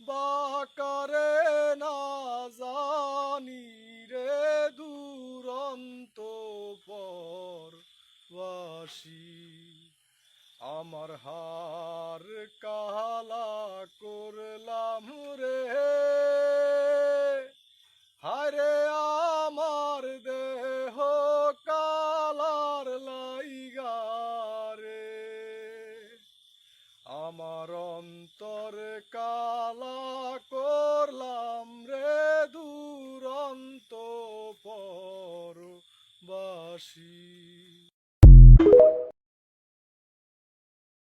বাকারে না জানি রে দুরন্ত পরবাসী। আমার হার কালা করলাম রে, হায়রে আমার দেহ কালার লাইগারে। আমার অন্তর কালা করলাম রে দুরন্ত পরবাসী।